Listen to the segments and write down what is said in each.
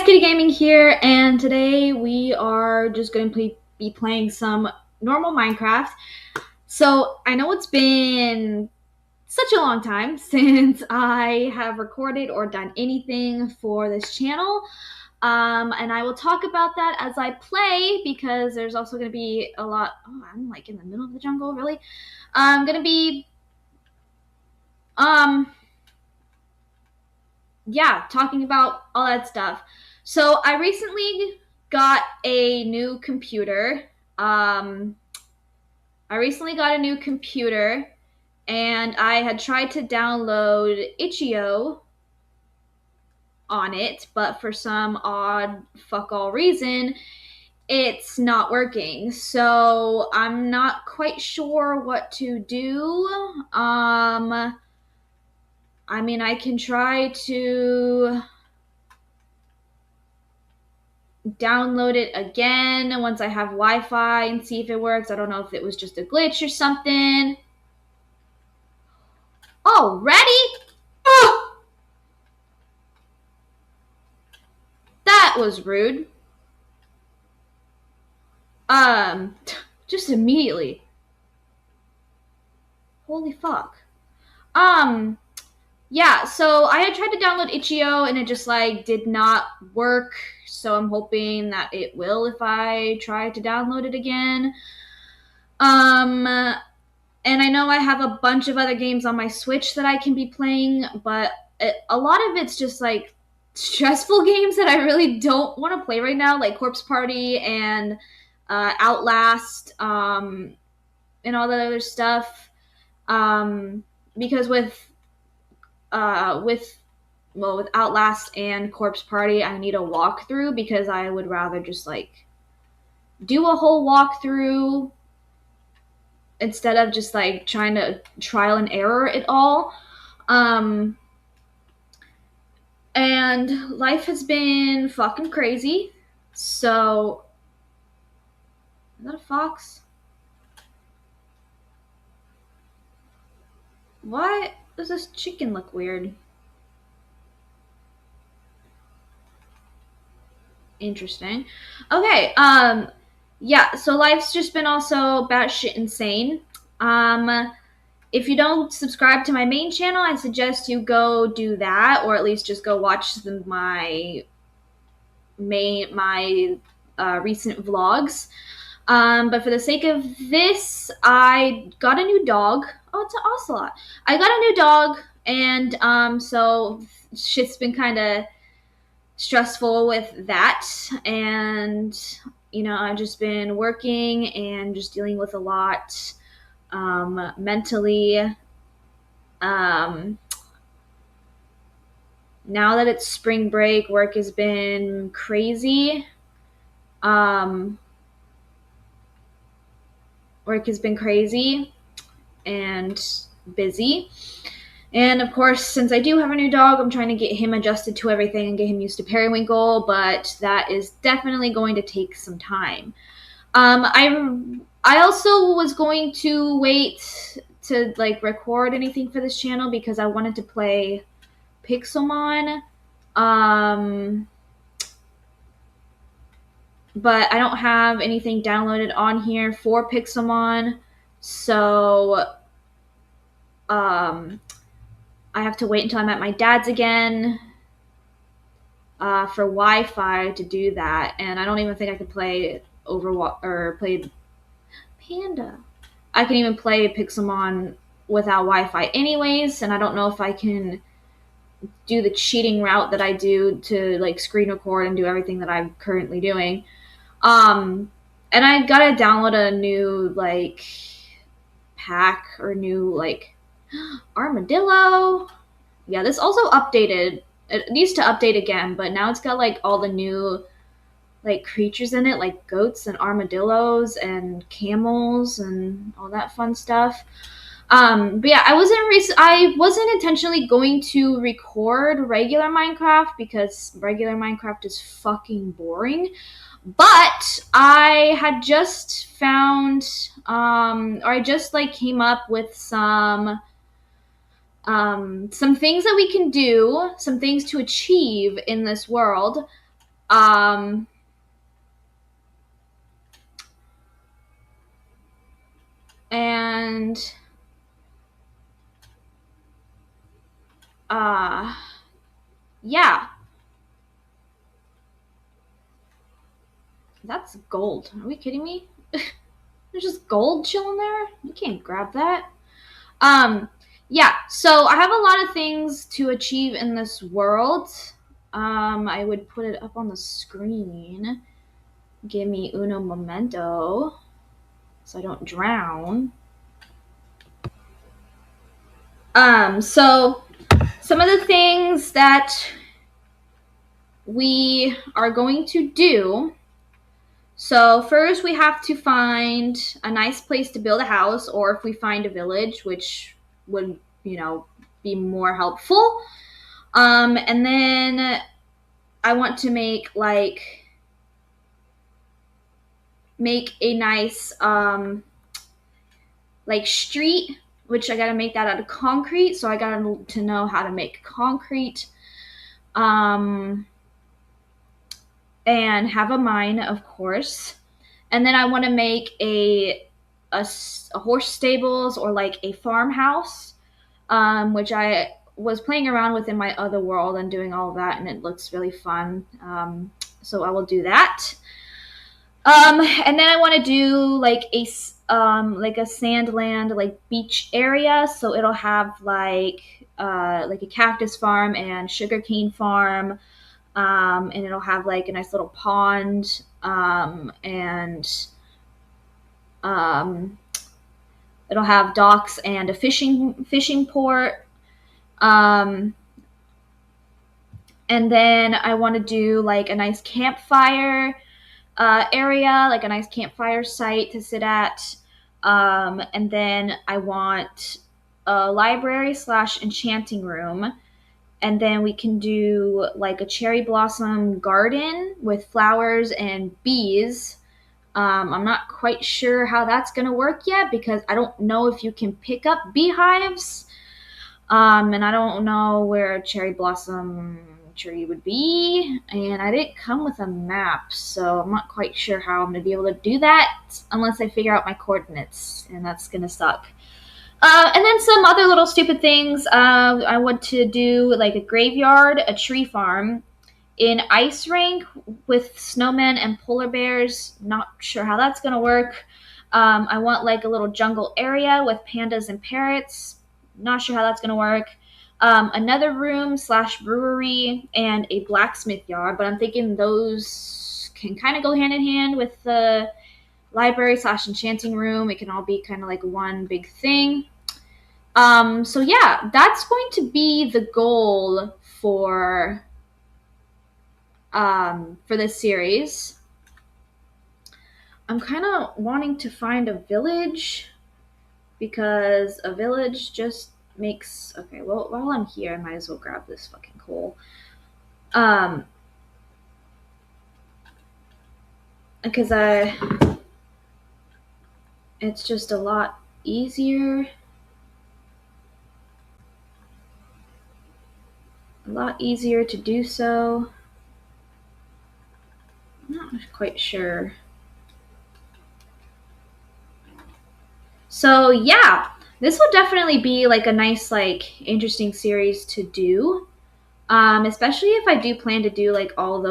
Kitty Gaming here, and today we are just going to be playing some normal Minecraft. So I know it's been such a long time since I have recorded or done anything for this channel, and I will talk about that as I play because there's also going to be a lot. Oh, I'm like in the middle of the jungle, really. I'm going to be, yeah, talking about all that stuff. So I recently got a new computer. And I had tried to download itch.io on it, but for some odd fuck all reason, it's not working. So I'm not quite sure what to do. I mean, I can try to download it again once I have Wi-Fi and see if it works. I don't know if it was just a glitch or something. Already? Oh! That was rude. Just immediately. Holy fuck. Yeah, so I had tried to download itch.io and it just like did not work. So I'm hoping that it will if I try to download it again. And I know I have a bunch of other games on my Switch that I can be playing, but a lot of it's just like stressful games that I really don't want to play right now, like Corpse Party and Outlast, and all that other stuff. Because with Outlast and Corpse Party, I need a walkthrough because I would rather just like do a whole walkthrough instead of just like trying to trial and error it all. And life has been fucking crazy. So, is that a fox? Why does this chicken look weird? Interesting. Okay, yeah, so life's just been also batshit insane. If you don't subscribe to my main channel, I suggest you go do that, or at least just go watch my recent vlogs. But for the sake of this, I got a new dog. Oh, it's an ocelot. I got a new dog, and so shit's been kind of stressful with that. And, you know, I've just been working and just dealing with a lot mentally. Now that it's spring break, work has been crazy. Work has been crazy and busy. And of course, since I do have a new dog, I'm trying to get him adjusted to everything and get him used to periwinkle, but that is definitely going to take some time. I also was going to wait to like record anything for this channel because I wanted to play Pixelmon. But I don't have anything downloaded on here for Pixelmon, so I have to wait until I'm at my dad's again for Wi-Fi to do that, and I don't even think I could play play Panda. I can even play Pixelmon without Wi-Fi anyways, and I don't know if I can do the cheating route that I do to like screen record and do everything that I'm currently doing. And I gotta download a new like pack or new like armadillo. Yeah, this also updated. It needs to update again, but now it's got like all the new like creatures in it, like goats and armadillos and camels and all that fun stuff. But yeah, I wasn't intentionally going to record regular Minecraft because regular Minecraft is fucking boring. But I had just found, or I just like came up with some things that we can do, some things to achieve in this world. Um, and yeah, that's gold. Are we kidding me? There's just gold chilling there. You can't grab that. Yeah, so I have a lot of things to achieve in this world. I would put it up on the screen. Give me uno momento so I don't drown. So some of the things that we are going to do. So first we have to find a nice place to build a house, or if we find a village, which would, be more helpful. And then I want to make a nice street, which I gotta make that out of concrete. So I gotta to know how to make concrete. And have a mine, of course. And then I want to make a horse stables or like a farmhouse, which I was playing around with in my other world and doing all of that, and it looks really fun. So I will do that. And then I want to do like a sand land, like beach area. So it'll have like a cactus farm and sugarcane farm. And it'll have like a nice little pond, and it'll have docks and a fishing port. And then I want to do like a nice campfire area, like a nice campfire site to sit at. And then I want a library / enchanting room. And then we can do like a cherry blossom garden with flowers and bees. I'm not quite sure how that's going to work yet because I don't know if you can pick up beehives. And I don't know where a cherry blossom tree would be. And I didn't come with a map, so I'm not quite sure how I'm going to be able to do that unless I figure out my coordinates, and that's going to suck. And then some other little stupid things. I want to do like a graveyard, a tree farm, an ice rink with snowmen and polar bears. Not sure how that's going to work. I want like a little jungle area with pandas and parrots. Not sure how that's going to work. Another room / brewery and a blacksmith yard, but I'm thinking those can kind of go hand in hand with the library / enchanting room. It can all be kind of like one big thing. So yeah, that's going to be the goal for this series. I'm kind of wanting to find a village because a village just makes, okay, well, while I'm here, I might as well grab this fucking coal. Because it's just a lot easier. A lot easier to do so. I'm not quite sure. So yeah, this will definitely be like a nice, like interesting series to do. Especially if I do plan to do like all of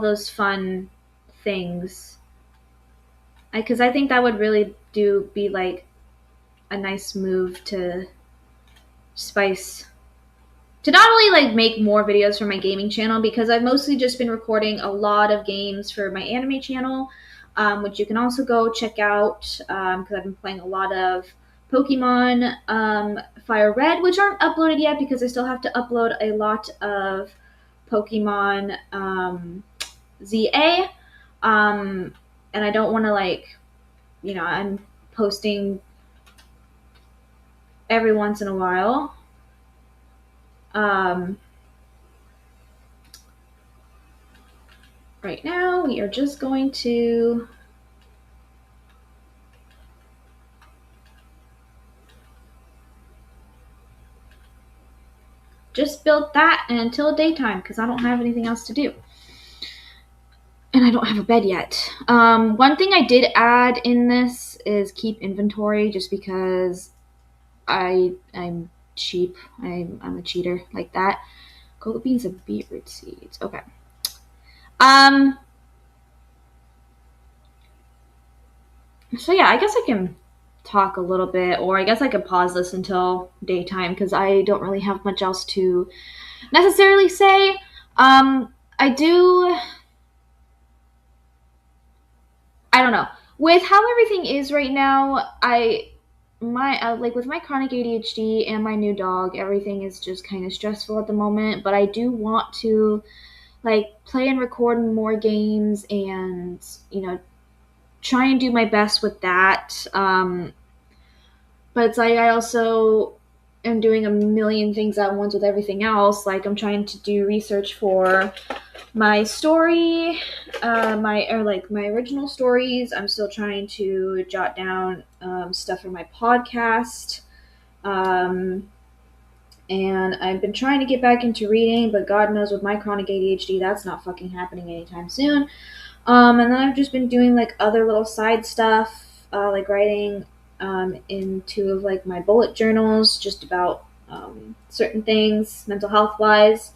those fun things. Because I think that would really be like a nice move to spice, to not only like make more videos for my gaming channel, because I've mostly just been recording a lot of games for my anime channel, which you can also go check out, because I've been playing a lot of Pokemon Fire Red, which aren't uploaded yet because I still have to upload a lot of Pokemon ZA, and I don't want to I'm posting every once in a while. Right now, we are just going to just built that until daytime because I don't have anything else to do. And I don't have a bed yet. One thing I did add in this is keep inventory, just because I'm cheap. I'm a cheater like that. Cocoa beans and beetroot seeds. Okay. So yeah, I guess I can talk a little bit, or I guess I could pause this until daytime because I don't really have much else to necessarily say. I do. I don't know. With how everything is right now, like with my chronic ADHD and my new dog, everything is just kind of stressful at the moment. But I do want to like play and record more games, and try and do my best with that. But it's like I also am doing a million things at once with everything else. Like I'm trying to do research for my story, my original stories. I'm still trying to jot down stuff for my podcast. And I've been trying to get back into reading, but God knows with my chronic ADHD, that's not fucking happening anytime soon. And then I've just been doing like other little side stuff, like writing in two of like my bullet journals just about certain things, mental health wise.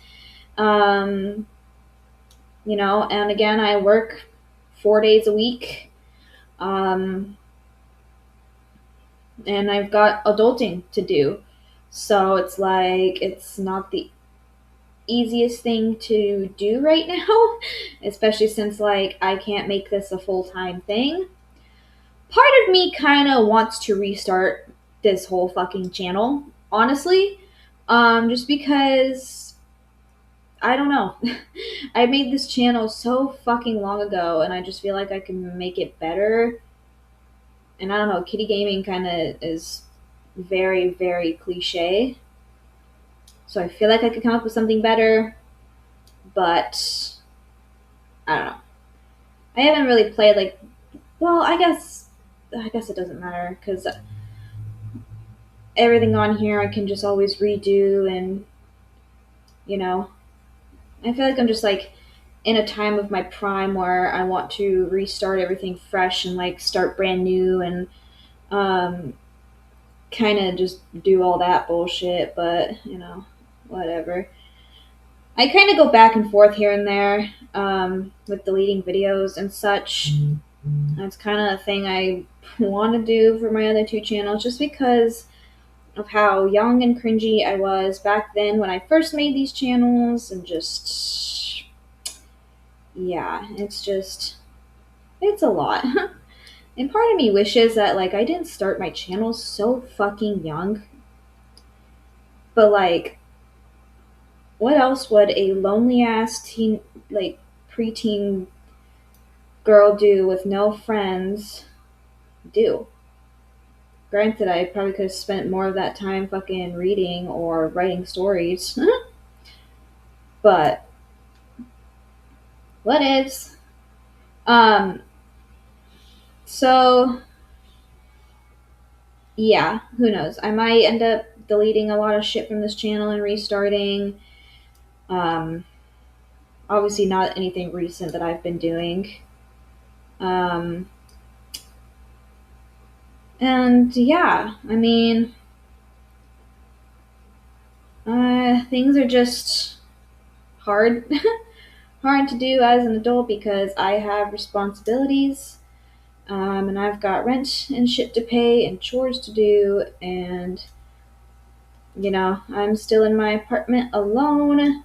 And again, I work 4 days a week. And I've got adulting to do. So it's like, it's not the easiest thing to do right now, especially since like I can't make this a full-time thing. Part of me kind of wants to restart this whole fucking channel, honestly. Just because I don't know. I made this channel so fucking long ago, and I just feel like I can make it better. And I don't know, kitty gaming kind of is very, very cliche. So I feel like I could come up with something better, but I don't know. I haven't really played like, well, I guess it doesn't matter because everything on here I can just always redo, and I feel like I'm just like in a time of my prime where I want to restart everything fresh and like start brand new, and um, kind of just do all that bullshit. But whatever. I kind of go back and forth here and there with deleting videos and such. That's kind of a thing I want to do for my other two channels, just because of how young and cringy I was back then when I first made these channels, and just, yeah, it's a lot. And part of me wishes that like I didn't start my channel so fucking young. But like, what else would a lonely ass teen, like preteen girl do with no friends do? Granted, I probably could have spent more of that time fucking reading or writing stories. But what ifs? Um, so yeah, who knows? I might end up deleting a lot of shit from this channel and restarting. Um, Obviously not anything recent that I've been doing. Um, and yeah, I mean, things are just hard, hard to do as an adult because I have responsibilities. And I've got rent and shit to pay and chores to do, and I'm still in my apartment alone,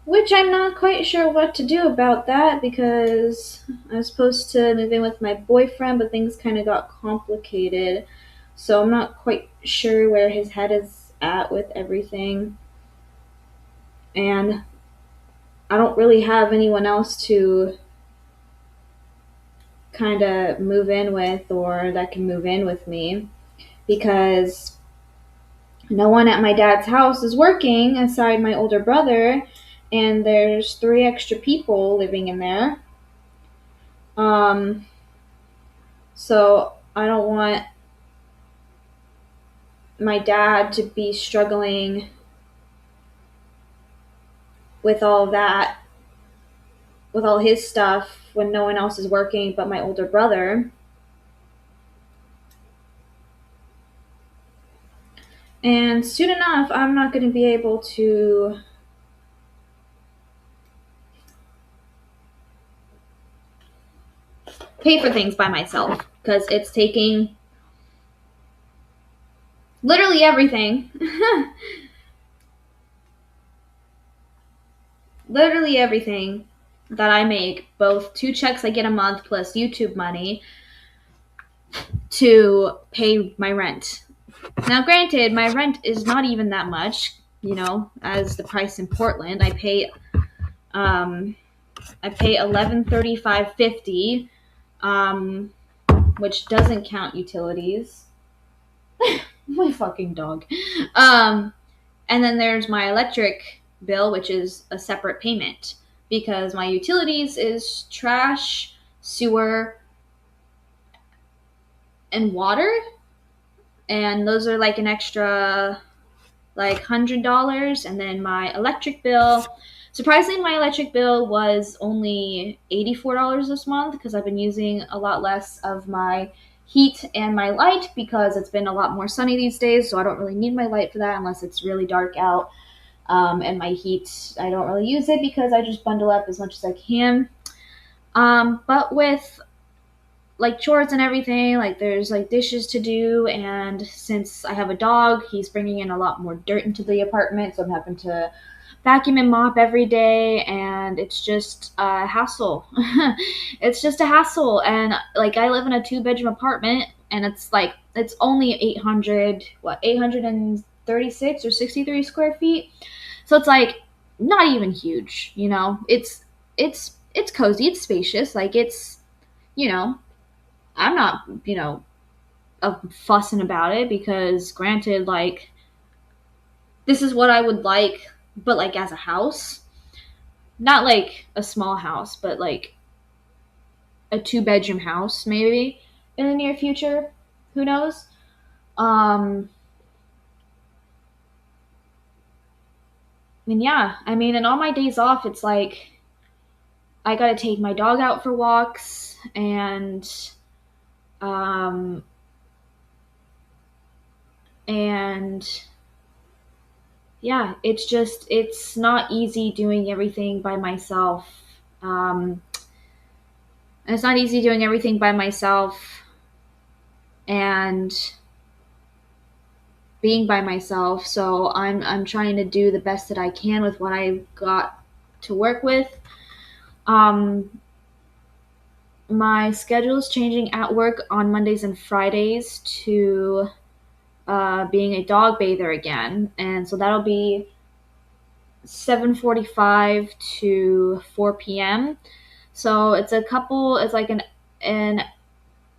which I'm not quite sure what to do about that because I was supposed to move in with my boyfriend, but things kind of got complicated. So I'm not quite sure where his head is at with everything. And I don't really have anyone else to kind of move in with or that can move in with me because no one at my dad's house is working aside my older brother, and there's 3 extra people living in there. So I don't want my dad to be struggling with all that, with all his stuff when no one else is working but my older brother. And soon enough, I'm not going to be able to pay for things by myself because it's taking literally everything. Literally everything that I make, both 2 checks I get a month plus YouTube money, to pay my rent. Now, granted, my rent is not even that much, as the price in Portland. I pay $11.35.50, which doesn't count utilities. My fucking dog. And then there's my electric bill, which is a separate payment because my utilities is trash, sewer, and water. And those are like an extra like $100. And then my electric bill, surprisingly, my electric bill was only $84 this month because I've been using a lot less of my heat and my light because it's been a lot more sunny these days, so I don't really need my light for that unless it's really dark out. And my heat, I don't really use it because I just bundle up as much as I can. But with like chores and everything, like there's like dishes to do, and since I have a dog, he's bringing in a lot more dirt into the apartment, so I'm having to vacuum and mop every day, and it's just a hassle. It's just a hassle. And like I live in a 2-bedroom apartment, and it's only 836 or 63 square feet, so it's like not even huge. It's cozy, it's spacious, like it's I'm not fussing about it because granted, like, this is what I would like, but like as a house, not like a small house, but like a 2-bedroom house maybe in the near future. Who knows? Yeah, and on my days off, it's like I gotta take my dog out for walks, um, and yeah, it's not easy doing everything by myself. And it's not easy doing everything by myself and being by myself. So I'm trying to do the best that I can with what I've got to work with. My schedule is changing at work on Mondays and Fridays to being a dog bather again, and so that'll be 7:45 to 4 p.m. So it's like an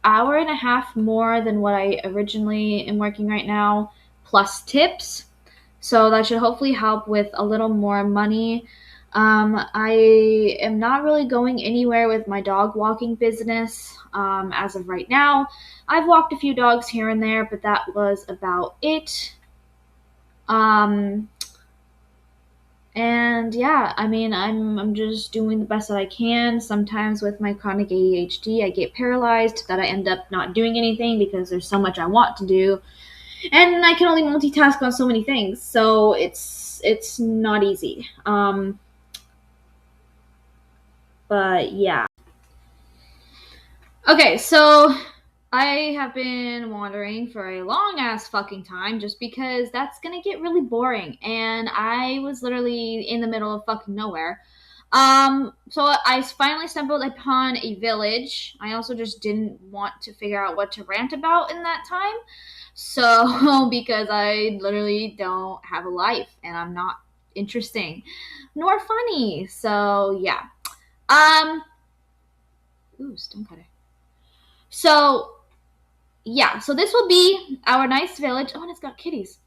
hour and a half more than what I originally am working right now, plus tips. So that should hopefully help with a little more money. I am not really going anywhere with my dog walking business as of right now. I've walked a few dogs here and there, but that was about it. And yeah, I'm just doing the best that I can. Sometimes with my chronic ADHD, I get paralyzed that I end up not doing anything because there's so much I want to do, and I can only multitask on so many things. So it's not easy. But yeah. Okay, so I have been wandering for a long ass fucking time just because that's gonna get really boring, and I was literally in the middle of fucking nowhere. So I finally stumbled upon a village. I also just didn't want to figure out what to rant about in that time. So, because I literally don't have a life and I'm not interesting nor funny. So, yeah. Um, ooh, stone cutter. So, yeah, so this will be our nice village. Oh, and it's got kitties.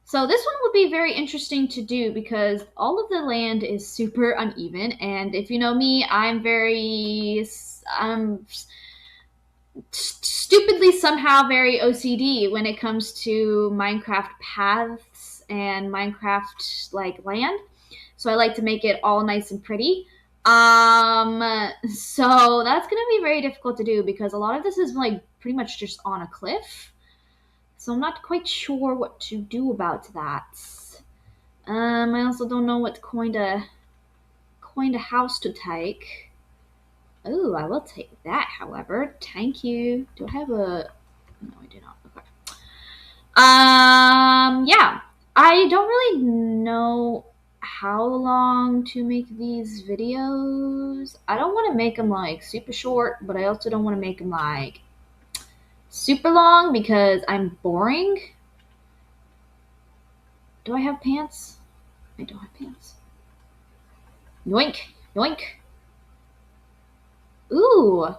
So this one would be very interesting to do because all of the land is super uneven, and if you know me, I'm stupidly somehow very OCD when it comes to Minecraft paths and Minecraft like land. So I like to make it all nice and pretty. So that's gonna be very difficult to do because a lot of this is like pretty much just on a cliff. So I'm not quite sure what to do about that. I also don't know what kind of house to take. Oh, I will take that, however. Thank you. Do I have a... No, I do not. Okay. Yeah. I don't really know how long to make these videos. I don't want to make them, like, super short, but I also don't want to make them, like, super long because I'm boring. Do I have pants? I don't have pants. Yoink. Yoink. Ooh.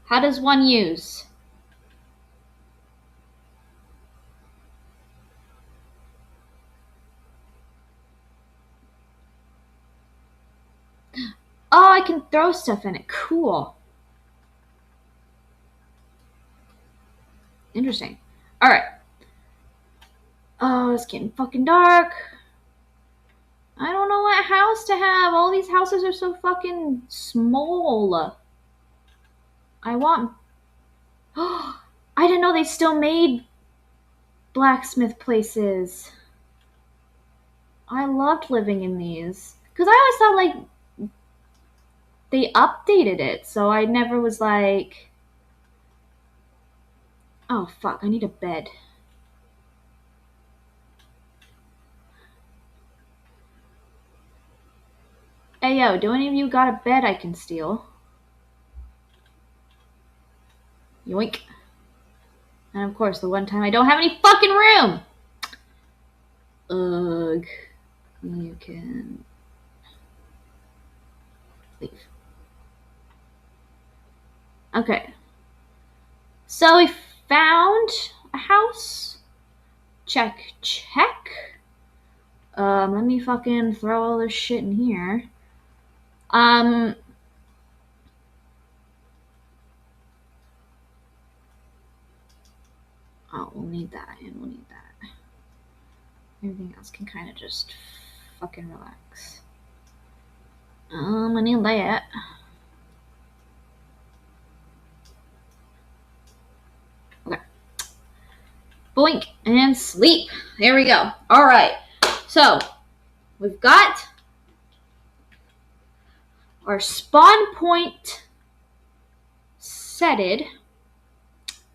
How does one use? Oh, I can throw stuff in it. Cool. Interesting. Alright. Oh, it's getting fucking dark. I don't know what house to have. All these houses are so fucking small. I want... Oh, I didn't know they still made blacksmith places. I loved living in these. Because I always thought, like, they updated it. So I never was like... Oh, fuck. I need a bed. Hey, yo, do any of you got a bed I can steal? Yoink. And of course, the one time I don't have any fucking room! Ugh. You can leave. Okay. So we found a house. Check, check. Let me fucking throw all this shit in here. Oh, we'll need that, and we'll need that. Everything else can kind of just fucking relax. I need that. Okay. Boink and sleep. There we go. All right. So we've got our spawn point setted.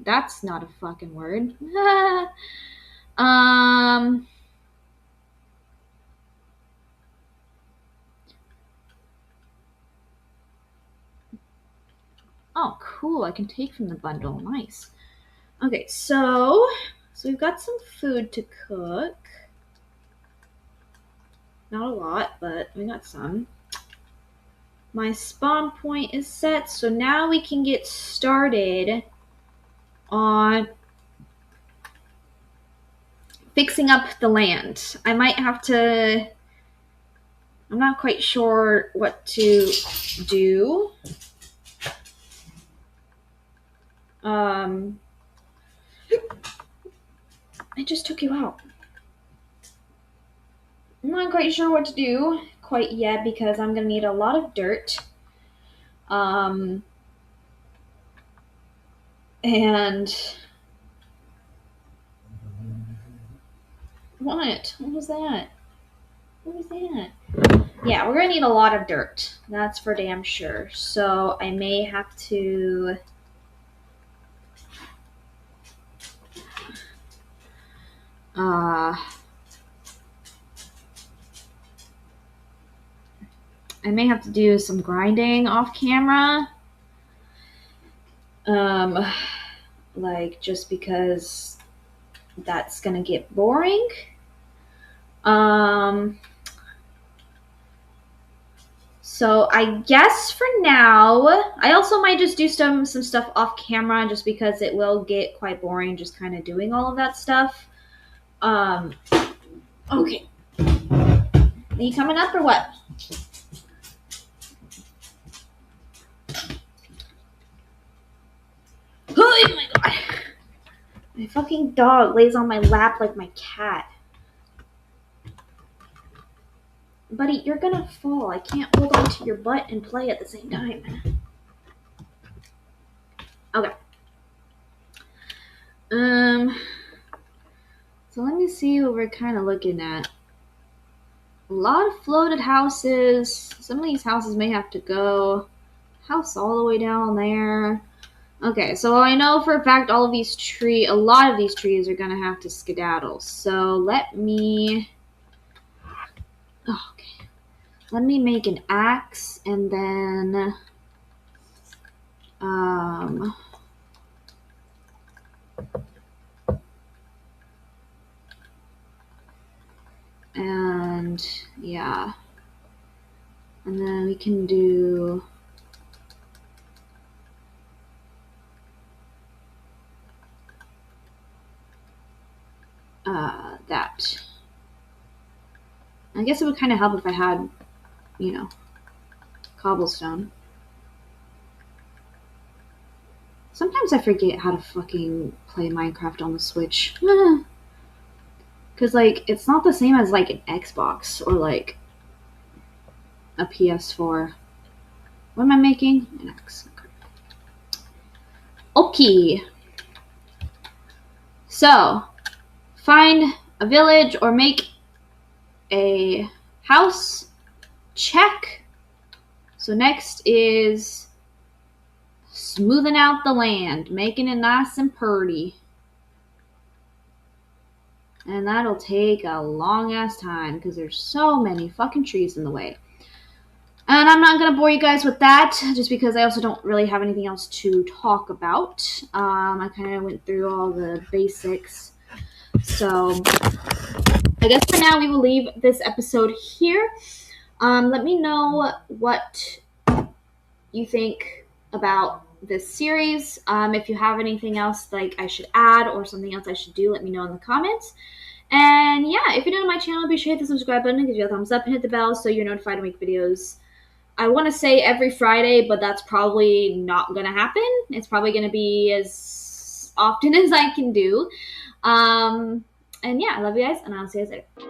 That's not a fucking word. Oh, cool. I can take from the bundle. Nice. Okay, so we've got some food to cook. Not a lot, but we got some. My spawn point is set, so now we can get started on fixing up the land. I might have to... I'm not quite sure what to do. I just took you out. I'm not quite sure what to do quite yet because I'm gonna need a lot of dirt. And what? What was that? What was that? Yeah, we're gonna need a lot of dirt. That's for damn sure. So I may have to do some grinding off camera. Like just because that's gonna get boring. So I guess for now, I also might just do some stuff off camera just because it will get quite boring just kind of doing all of that stuff. Okay. Are you coming up or what? Oh my god. My fucking dog lays on my lap like my cat. Buddy, you're gonna fall. I can't hold on to your butt and play at the same time. Okay. So let me see what we're kind of looking at. A lot of floated houses. Some of these houses may have to go. House all the way down there. Okay, so I know for a fact a lot of these trees are gonna have to skedaddle. So let me make an axe and then and yeah. And then we can do that. I guess it would kind of help if I had, cobblestone. Sometimes I forget how to fucking play Minecraft on the Switch. Because, it's not the same as, an Xbox or, a PS4. What am I making? An X. Okay. So, find a village or make a house. Check. So next is smoothing out the land, making it nice and pretty. And that'll take a long ass time because there's so many fucking trees in the way. And I'm not going to bore you guys with that just because I also don't really have anything else to talk about. I kind of went through all the basics. So I guess for now we will leave this episode here. Let me know what you think about this series. If you have anything else I should add or something else I should do, let me know in the comments. And yeah, if you're new to my channel, be sure to hit the subscribe button, give you a thumbs up, and hit the bell so you're notified to make videos. I want to say every Friday, but that's probably not going to happen. It's probably going to be as often as I can do. And yeah, I love you guys, and I'll see you guys later.